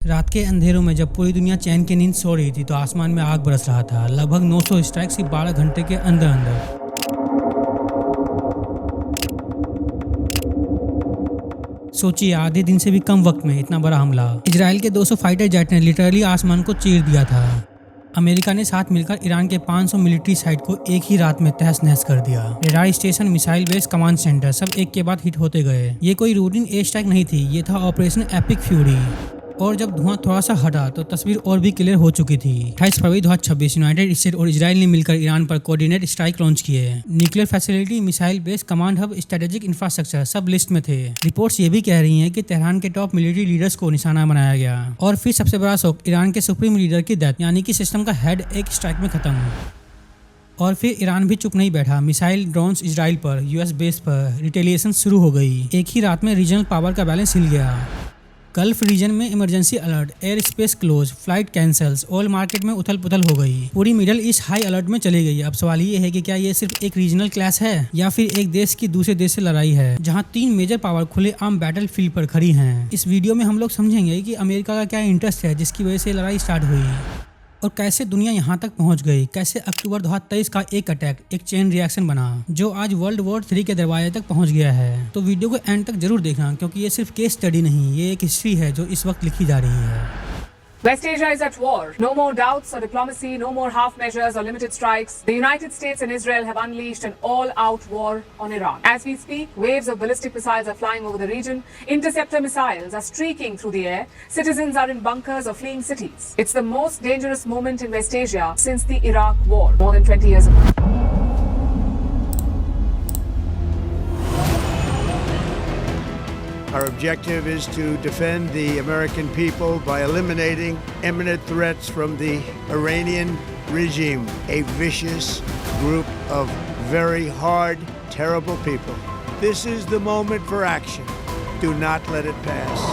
रात के अंधेरों में जब पूरी दुनिया चैन की नींद सो रही थी तो आसमान में आग बरस रहा था। लगभग 900 स्ट्राइक्स 12 घंटे के अंदर अंदर। सोचिए, आधे दिन से भी कम वक्त में इतना बड़ा हमला। इजराइल के 200 फाइटर जेट ने लिटरली आसमान को चीर दिया था। अमेरिका ने साथ मिलकर ईरान के 500 मिलिट्री साइट को एक ही रात में तहस नहस कर दिया। Radar station, missile base, command centre सब एक के बाद हिट होते गए। ये कोई रूटीन एयर स्ट्राइक नहीं थी, ये था ऑपरेशन एपिक फ्यूरी। और जब धुआं थोड़ा सा हटा तो तस्वीर और भी क्लियर हो चुकी थी। 28 फरवरी 2026 यूनाइटेड स्टेट और इजराइल ने मिलकर ईरान पर कोऑर्डिनेट स्ट्राइक लॉन्च किए। Nuclear facility, missile base, command hub, strategic infrastructure सब लिस्ट में थे। रिपोर्ट्स ये भी कह रही हैं कि तेहरान के टॉप मिलिट्री लीडर्स को निशाना बनाया गया। और फिर सबसे बड़ा शौक, ईरान के सुप्रीम लीडर की डेथ, यानी कि सिस्टम का हेड एक स्ट्राइक में खत्म। और फिर ईरान भी चुप नहीं बैठा। मिसाइल ड्रोन्स इजराइल पर, यूएस बेस पर रिटेलिएशन शुरू हो गई। एक ही रात में रीजनल पावर का बैलेंस हिल गया। गल्फ रीजन में emergency alert, air space close, flight cancels, oil market में उथल पुथल हो गई। पूरी मिडल ईस्ट हाई अलर्ट में चली गई। अब सवाल ये है कि क्या ये सिर्फ एक रीजनल क्लैश है या फिर एक देश की दूसरे देश से लड़ाई है, जहां 3 मेजर पावर खुले आम बैटल फील्ड पर खड़ी हैं। इस वीडियो में हम लोग समझेंगे कि अमेरिका का क्या इंटरेस्ट है जिसकी वजह से लड़ाई स्टार्ट हुई, और कैसे दुनिया यहाँ तक पहुँच गई। कैसे अक्टूबर 2023 का एक अटैक एक चेन रिएक्शन बना जो आज वर्ल्ड वॉर 3 के दरवाजे तक पहुँच गया है। तो वीडियो को एंड तक जरूर देखना, क्योंकि ये सिर्फ केस स्टडी नहीं, ये एक हिस्ट्री है जो इस वक्त लिखी जा रही है। West Asia is at war. No more doubts or diplomacy, no more half measures or limited strikes. The United States and Israel have unleashed an all-out war on Iran. As we speak, waves of ballistic missiles are flying over the region. Interceptor missiles are streaking through the air. Citizens are in bunkers or fleeing cities. It's the most dangerous moment in West Asia since the Iraq War, more than 20 years ago. Our objective is to defend the American people by eliminating imminent threats from the Iranian regime, a vicious group of very hard, terrible people. This is the moment for action. Do not let it pass.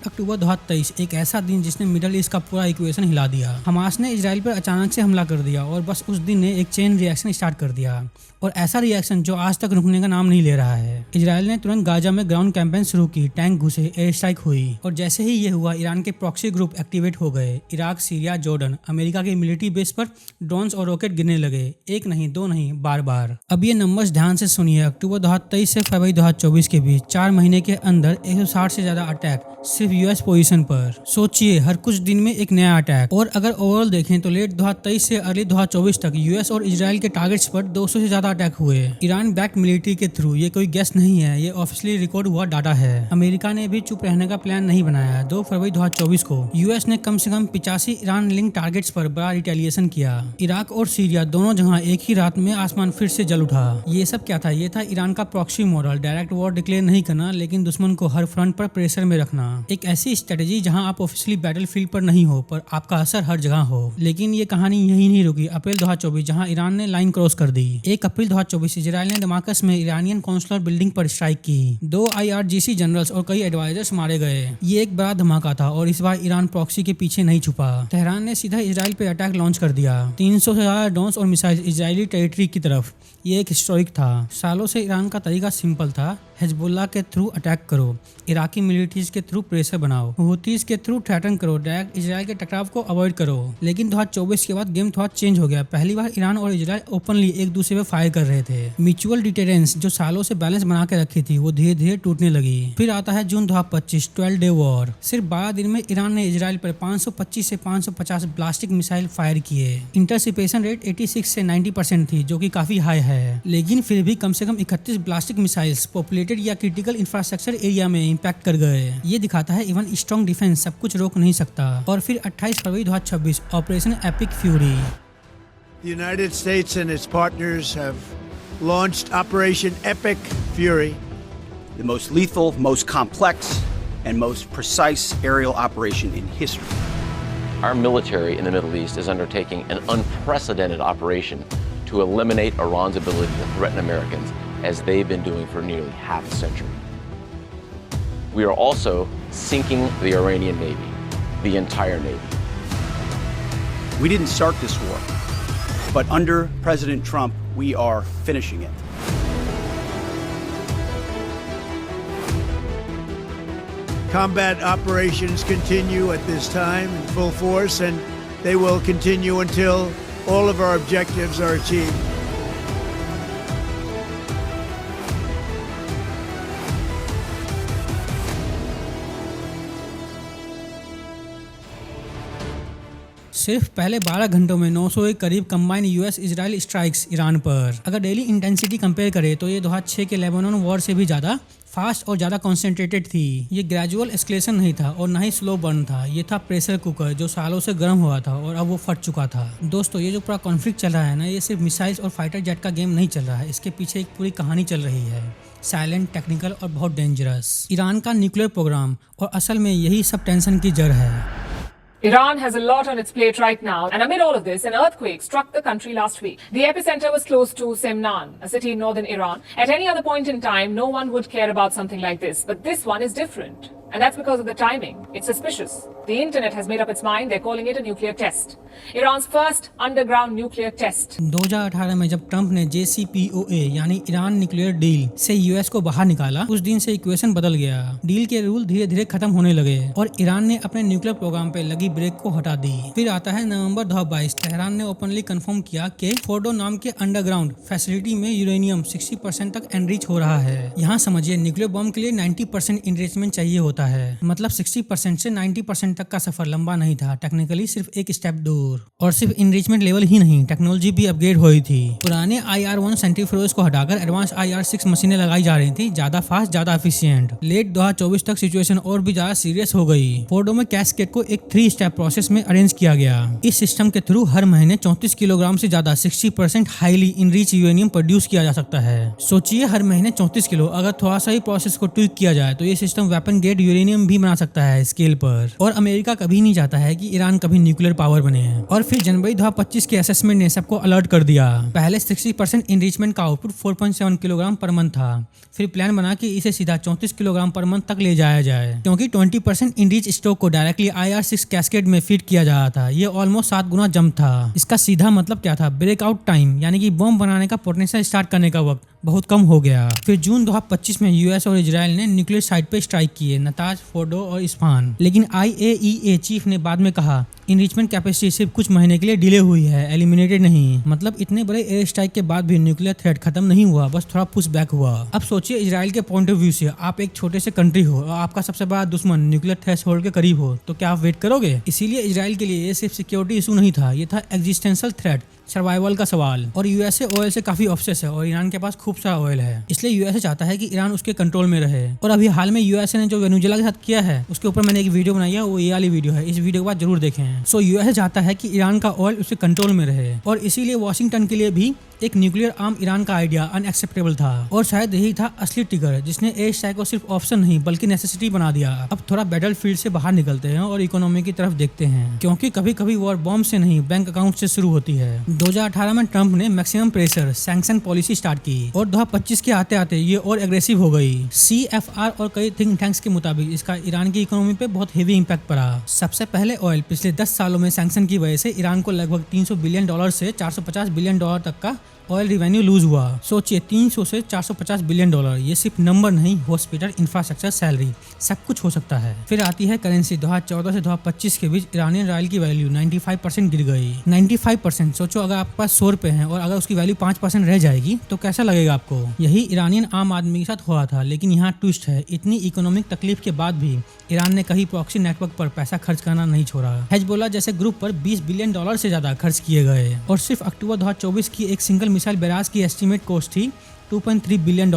अक्टूबर 2023 एक ऐसा दिन जिसने middle east का पूरा equation हिला दिया। Hamas ने Israel पर अचानक से हमला कर दिया और बस उस दिन ने एक चेन रिएक्शन स्टार्ट कर दिया, और ऐसा रिएक्शन जो आज तक रुकने का नाम नहीं ले रहा है। इजराइल ने तुरंत गाजा में ग्राउंड कैंपेन शुरू की, टैंक घुसे, एयर स्ट्राइक हुई, और जैसे ही ये हुआ ईरान के प्रॉक्सी ग्रुप एक्टिवेट हो गए। इराक, सीरिया, जॉर्डन, अमेरिका के मिलिट्री बेस पर ड्रोन्स और रॉकेट गिरने लगे। एक नहीं, दो नहीं, बार बार। अब ये नंबर्स ध्यान से सुनिए। अक्टूबर 2023 से फरवरी 2024 के बीच 4 महीने के अंदर 160 से ज्यादा अटैक सिर्फ यूएस पोजीशन पर। सोचिए, हर कुछ दिन में एक नया अटैक। और अगर ओवरऑल देखें तो लेट 2023 से अर्ली 2024 तक यूएस और इजराइल के टारगेट्स पर 200 से ज्यादा अटैक हुए, ईरान बैक्ड मिलिट्री के थ्रू। ये कोई गेस नहीं है, ये ऑफिशियली रिकॉर्ड हुआ डाटा है। अमेरिका ने भी चुप रहने का प्लान नहीं बनाया। 2 फरवरी 2024 को यूएस ने कम से कम 85 ईरान लिंक टारगेट्स पर बड़ा रिटेलिएशन किया। इराक और सीरिया दोनों जगह एक ही रात में आसमान फिर से जल उठा। ये सब क्या था? ये था ईरान का proxy model. Direct war declare नहीं करना, लेकिन दुश्मन को हर फ्रंट पर प्रेशर में रखना। एक ऐसी स्ट्रेटेजी जहां आप ऑफिशियली बैटलफील्ड पर नहीं हो, पर आपका असर हर जगह हो। लेकिन ये कहानी यही नहीं रुकी। अप्रैल 2024 जहां ईरान ने लाइन क्रॉस कर दी। 1 अप्रैल 2024 इजराइल ने दमास्कस में ईरानियन कॉन्सुलर बिल्डिंग पर स्ट्राइक की। 2 IRGC जनरल्स और कई एडवाइजर्स मारे गए। ये एक बड़ा धमाका था, और इस बार ईरान प्रॉक्सी के पीछे नहीं छुपा। तेहरान ने सीधा इजराइल पे अटैक लॉन्च कर दिया। 300 से ज्यादा ड्रोन्स और मिसाइल इजरायली टेरिटरी की तरफ। ये एक हिस्टोरिक था। सालों से ईरान का तरीका सिंपल था, हिजबुल्लाह के थ्रू अटैक करो, इराकी मिलिट्रीज के थ्रू प्रेशर बनाओ, हुतीज के थ्रू थ्रेटन करो, डायरेक्ट इजराइल के टकराव को अवॉइड करो। लेकिन 2024 के बाद गेम थोड़ा चेंज हो गया। पहली बार ईरान और इजराइल ओपनली एक दूसरे पे फायर कर रहे थे। म्यूचुअल डिटेरेंस जो सालों से बैलेंस बना के रखी थी, वो धीरे धीरे टूटने लगी। फिर आता है जून 2025, 12 डे वॉर। सिर्फ 12 दिन में ईरान ने इजराइल पर 525 से 550 ब्लास्टिक मिसाइल फायर किए। इंटरसिपेशन रेट 86 से 90% थी, जो कि काफी हाई है। लेकिन फिर भी कम से कम 31 ब्लास्टिक मिसाइल्स पॉपुलेटेड या क्रिटिकल इंफ्रास्ट्रक्चर एरिया में इंपैक्ट कर गए। ये दिखाता है इवन स्ट्रॉन्ग डिफेंस सब कुछ रोक नहीं सकता। और फिर 28 फरवरी 2026 operation epic fury. The United States and its partners have launched Operation Epic Fury, the most lethal, most complex, and most precise aerial operation in history. Our military in the Middle East is undertaking an unprecedented operation to eliminate Iran's ability to threaten Americans, as they've been doing for nearly half a century. We are also sinking the Iranian Navy. the entire Navy. We didn't start this war, but under President Trump, we are finishing it. Combat operations continue at this time in full force, and they will continue until all of our objectives are achieved. सिर्फ पहले 12 घंटों में 900 के करीब combine US Israel strikes Iran पर। अगर daily intensity compare करें तो ये 2006 के लेबनान वॉर से भी ज़्यादा फास्ट और ज़्यादा कॉन्सेंट्रेटेड थी। ये ग्रेजुअल एस्केलेशन नहीं था और ना ही स्लो बर्न था। ये था प्रेशर कुकर जो सालों से गर्म हुआ था और अब वो फट चुका था। दोस्तों, ये जो पूरा कॉन्फ्लिक्ट चल रहा है ना, ये सिर्फ मिसाइल्स और फाइटर जेट का गेम नहीं चल रहा है। इसके पीछे एक पूरी कहानी चल रही है, साइलेंट, टेक्निकल और बहुत डेंजरस। ईरान का न्यूक्लियर प्रोग्राम, और असल में यही सब टेंशन की जड़ है। Iran has a lot on its plate right now, and amid all of this, an earthquake struck the country last week. The epicenter was close to Semnan, a city in northern Iran. At any other point in time, no one would care about something like this, but this one is different. And that's because of the timing. It's suspicious. The internet has made up its mind. They're calling it a nuclear test. Iran's first underground nuclear test. 2018 में जब Trump ने JCPOA यानी Iran nuclear deal से US को बाहर निकाला, उस दिन से इक्वेशन बदल गया। डील के रूल धीरे धीरे खत्म होने लगे और ईरान ने अपने न्यूक्लियर प्रोग्राम पे लगी ब्रेक को हटा दी। फिर आता है नवंबर 2022। तेहरान ने ओपनली कंफर्म किया कि फोर्डो नाम के अंडरग्राउंड फैसिलिटी में यूरेनियम 60% तक एनरिच हो रहा है। यहाँ समझिए, न्यूक्लियर बम के लिए 90% इनरिचमेंट चाहिए होता है। मतलब 60% से 90% तक का सफर लंबा नहीं था, टेक्निकली सिर्फ एक स्टेप दूर। और सिर्फ इनरिचमेंट लेवल ही नहीं, टेक्नोलॉजी भी अपग्रेड हुई थी। पुराने IR-1 सेंट्रीफ्यूज को हटाकर एडवांस IR-6 मशीनें लगाई जा रही थी, ज्यादा फास्ट, ज्यादा एफिशिएंट। लेट 2024 तक सिचुएशन और भी ज्यादा सीरियस हो गई। फोर्डो में कैस्केड को एक 3 स्टेप प्रोसेस में अरेंज किया गया। इस सिस्टम के थ्रू हर महीने 34 किलोग्राम से ज्यादा 60% हाईली इनरिच यूरेनियम प्रोड्यूस किया जा सकता है। सोचिए, हर महीने 34 किलो। अगर थोड़ा सा ही प्रोसेस को ट्विक किया जाए तो ये सिस्टम वेपन ग्रेड यूरेनियम भी बना सकता है स्केल पर। और अमेरिका कभी नहीं चाहता है कि ईरान कभी न्यूक्लियर पावर बने। और फिर जनवरी 2025 के असेसमेंट ने सबको अलर्ट कर दिया। पहले 60% इनरिचमेंट का आउटपुट 4.7 किलोग्राम पर मंथ था। फिर प्लान बना कि इसे सीधा 34 किलोग्राम पर मंथ तक ले जाया जाए, क्योंकि 20% इनरिच स्टॉक को डायरेक्टली IR-6 कैस्केड में फीड किया जा रहा था। ये ऑलमोस्ट 7 गुना जंप था। इसका सीधा मतलब क्या था? ब्रेकआउट टाइम, यानी कि बम बनाने का पोटेंशियल स्टार्ट करने का वक्त बहुत कम हो गया। फिर जून 2025 में यूएस और इजराइल ने न्यूक्लियर साइट पे स्ट्राइक किए, नताज, फोर्डो और इस्फहान। लेकिन IAEA चीफ ने बाद में कहा, इनरिचमेंट कैपेसिटी सिर्फ कुछ महीने के लिए डिले हुई है, एलिमिनेटेड नहीं। मतलब इतने बड़े एयर स्ट्राइक के बाद भी न्यूक्लियर थ्रेट खत्म नहीं हुआ, बस थोड़ा पुश बैक हुआ। अब सोचिए, इजराइल के पॉइंट ऑफ व्यू से, आप एक छोटे से कंट्री हो और आपका सबसे बड़ा दुश्मन न्यूक्लियर थ्रेशोल्ड के करीब हो, तो क्या आप वेट करोगे? इसीलिए इजराइल के लिए ये सिर्फ सिक्योरिटी इशू नहीं था, ये था एग्जिस्टेंशियल थ्रेट, सर्वाइवल का सवाल। और यूएसए ऑयल से काफी ऑब्सेस है और ईरान के पास खूब सारा ऑयल है, इसलिए यूएसए चाहता है कि ईरान उसके कंट्रोल में रहे। और अभी हाल में यूएसए ने जो वेनेजुएला के साथ किया है, उसके ऊपर मैंने एक वीडियो बनाई है, वो ये वाली वीडियो है। इस वीडियो के बाद जरूर देखें। सो यूएसए चाहता है कि ईरान का ऑयल उसके कंट्रोल में रहे, और इसीलिए वॉशिंगटन के लिए भी एक न्यूक्लियर आर्म ईरान का आइडिया अनएक्सेप्टेबल था। और शायद यही था असली ट्रिगर, जिसने एयर स्ट्राइक को सिर्फ ऑप्शन नहीं बल्कि नेसेसिटी बना दिया। अब थोड़ा बैटलफील्ड से बाहर निकलते हैं और इकोनॉमी की तरफ देखते हैं, क्योंकि कभी कभी वॉर बॉम्ब से नहीं, बैंक अकाउंट से शुरू होती है। 2018 में ट्रंप ने maximum pressure sanction policy start की और 2025 के आते आते ये और एग्रेसिव हो गई। CFR और कई थिंक टैंक्स के मुताबिक इसका ईरान की इकोनॉमी पे बहुत हेवी इंपैक्ट पड़ा। सबसे पहले ऑयल, पिछले 10 सालों में सैंक्शन की वजह से ईरान को लगभग $300 बिलियन से $450 बिलियन तक का ऑयल रिवेन्यू लूज हुआ। सोचिए, 300 से $450 बिलियन, ये सिर्फ नंबर नहीं, हॉस्पिटल, इंफ्रास्ट्रक्चर, सैलरी, सब कुछ हो सकता है। फिर आती है करेंसी। 2014 से 2025 के बीच ईरानियन राइल की वैल्यू 95% गिर गई। 95%। सोचो, अगर आपके पास 100 रुपए है और अगर उसकी वैल्यू 5% रह जाएगी तो कैसा लगेगा आपको? यही ईरानियन आम आदमी के साथ हुआ था। लेकिन यहाँ ट्विस्ट है, इतनी इकोनॉमिक तकलीफ के बाद भी ईरान ने कहीं प्रॉक्सी नेटवर्क पर पैसा खर्च करना नहीं छोड़ा। हेजबोला जैसे ग्रुप पर $20 बिलियन से ज्यादा खर्च किए गए। और सिर्फ अक्टूबर 2024 की एक सिंगल मिसाइल बैराज की एस्टीमेट कॉस्ट थी $2.3 बिलियन।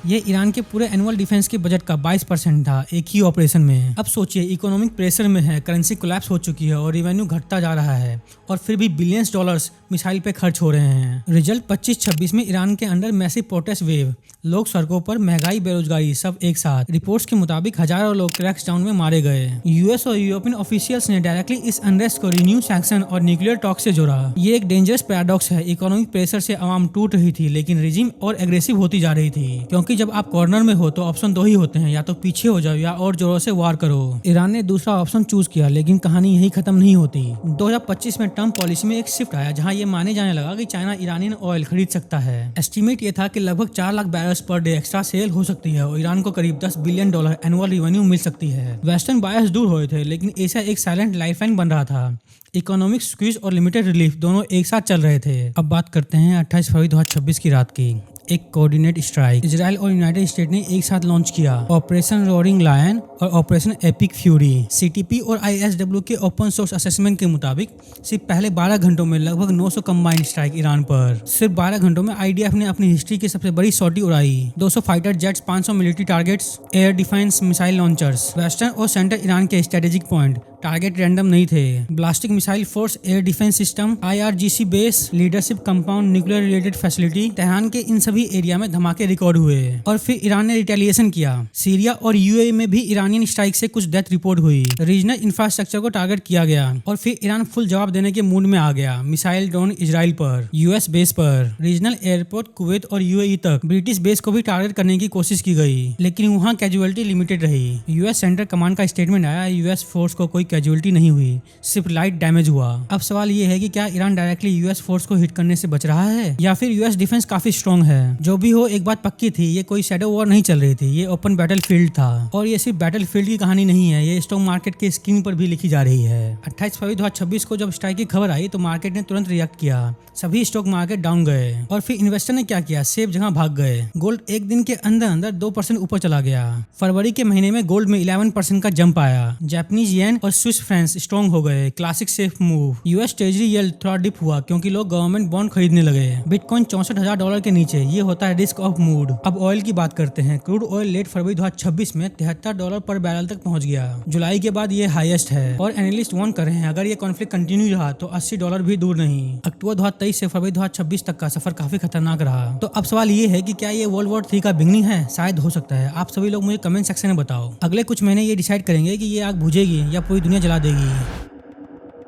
ये ईरान के पूरे एनुअल डिफेंस के बजट का 22% था एक ही ऑपरेशन में। अब सोचिए, इकोनॉमिक प्रेशर में है, करेंसी कोलैप्स हो चुकी है और रिवेन्यू घटता जा रहा है, और फिर भी बिलियंस डॉलर्स मिसाइल पे खर्च हो रहे हैं। रिजल्ट 25-26 में ईरान के अंडर मैसिव प्रोटेस्ट वेव, लोग सड़कों पर, महंगाई, बेरोजगारी सब एक साथ। रिपोर्ट्स के मुताबिक हजारों लोग क्रैकडाउन में मारे गए। यूएस और यूरोपियन ऑफिशियल्स ने डायरेक्टली इस अनरेस्ट को रिन्यू सैंक्शन और न्यूक्लियर टॉक से जोड़ा। ये एक डेंजरस पैराडॉक्स है। इकोनॉमिक प्रेशर से आवाम टूट रही थी, लेकिन रिजीम और एग्रेसिव होती जा रही थी, क्योंकि जब आप कॉर्नर में हो तो ऑप्शन दो ही होते हैं, या तो पीछे हो जाओ या और जोरों से वार करो। ईरान ने दूसरा ऑप्शन चूज किया, लेकिन कहानी यही खत्म नहीं होती। 2025 में ट्रम्प पॉलिसी में एक शिफ्ट आया, जहां ये माने जाने लगा कि चाइना ईरानियन ऑयल खरीद सकता है। एस्टीमेट ये था कि लगभग 4 lakh barrels per day extra sale हो सकती है और ईरान को करीब $10 बिलियन एनुअल रेवेन्यू मिल सकती है। वेस्टर्न बायर्स दूर हुए थे, लेकिन एशिया एक साइलेंट लाइफलाइन बन रहा था। इकोनॉमिक स्क्वीज और लिमिटेड रिलीफ दोनों एक साथ चल रहे थे। अब बात करते हैं 28 फरवरी 2026 की रात की। एक कोऑर्डिनेट स्ट्राइक इजराइल और यूनाइटेड स्टेट ने एक साथ लॉन्च किया। ऑपरेशन रोरिंग लायन और ऑपरेशन एपिक फ्यूरी। सीटीपी और आईएसडब्ल्यू के ओपन सोर्स असेसमेंट के मुताबिक सिर्फ पहले 12 घंटों में लगभग 900 कंबाइंड स्ट्राइक ईरान पर। सिर्फ 12 घंटों में आईडीएफ ने अपनी हिस्ट्री की सबसे बड़ी सॉटी उड़ाई। 200 fighter jets, 500 military targets, air defence missile launchers. Western और सेंट्रल ईरान के स्ट्रेटेजिक पॉइंट, टारगेट रैंडम नहीं थे। Ballistic missile force, air defence system, IRGC base, leadership compound, nuclear related facility, Tehran के इन सभी एरिया में धमाके रिकॉर्ड हुए। और फिर ईरान ने रिटेलिएशन किया। सीरिया और यूएई में भी ईरानियन स्ट्राइक से कुछ डेथ रिपोर्ट हुई। रीजनल इंफ्रास्ट्रक्चर को टारगेट किया गया और फिर ईरान फुल जवाब देने के मूड में आ गया। मिसाइल ड्रोन इजराइल पर, यूएस बेस पर, रीजनल एयरपोर्ट कुवैत और यूएई तक। ब्रिटिश बेस को भी टारगेट करने की कोशिश की गई, लेकिन वहां कैजुअलिटी लिमिटेड रही। यूएस सेंट्रल कमांड का स्टेटमेंट आया, यूएस फोर्स को कोई कैजुअलिटी नहीं हुई, सिर्फ लाइट डैमेज हुआ। अब सवाल ये है कि क्या ईरान डायरेक्टली यूएस फोर्स को हिट करने से बच रहा है, या फिर यूएस डिफेंस काफी स्ट्रॉन्ग है। जो भी हो, एक बात पक्की थी, ये कोई शैडो वॉर नहीं चल रही थी, ये ओपन बैटल फील्ड था। और ये सिर्फ बैटल फील्ड की कहानी नहीं है, ये स्टॉक मार्केट के स्क्रीन पर भी लिखी जा रही है। 28 फरवरी 2026 को जब स्ट्राइक की खबर आई तो मार्केट ने तुरंत रिएक्ट किया। सभी स्टॉक मार्केट डाउन गए और फिर इन्वेस्टर ने क्या किया, सेफ जगह भाग गए। गोल्ड एक दिन के अंदर 2% ऊपर चला गया। फरवरी के महीने में गोल्ड में 11% का जंप आया। जापानीज येन और स्विस फ्रैंक्स स्ट्रॉन्ग हो गए, classic safe move. US treasury yield थोड़ा डिप हुआ क्योंकि लोग गवर्नमेंट बॉन्ड खरीदने लगे। बिटकॉइन $64,000 के नीचे, ये होता है रिस्क ऑफ मूड। अब ऑयल की बात करते हैं। क्रूड ऑयल लेट फरवरी 2026 में $73 पर बैरल तक पहुंच गया। जुलाई के बाद ये हाईएस्ट है और एनालिस्ट वार्न कर रहे हैं अगर ये कॉन्फ्लिक्ट कंटिन्यू रहा तो $80 भी दूर नहीं। अक्टूबर 2023 से फरवरी 2026 तक का सफर काफी खतरनाक रहा। तो अब सवाल ये है कि क्या ये वर्ल्ड वॉर 3 का बिगनिंग है? शायद हो सकता है। आप सभी लोग मुझे कमेंट सेक्शन में बताओ। अगले कुछ महीने ये डिसाइड करेंगे कि ये आग बुझेगी या पूरी दुनिया जला देगी।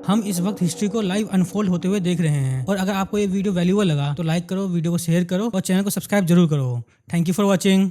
हम इस वक्त हिस्ट्री को लाइव अनफोल्ड होते हुए देख रहे हैं। और अगर आपको ये वीडियो वैल्यूएबल लगा तो लाइक करो, वीडियो को शेयर करो और चैनल को सब्सक्राइब जरूर करो। Thank you for watching.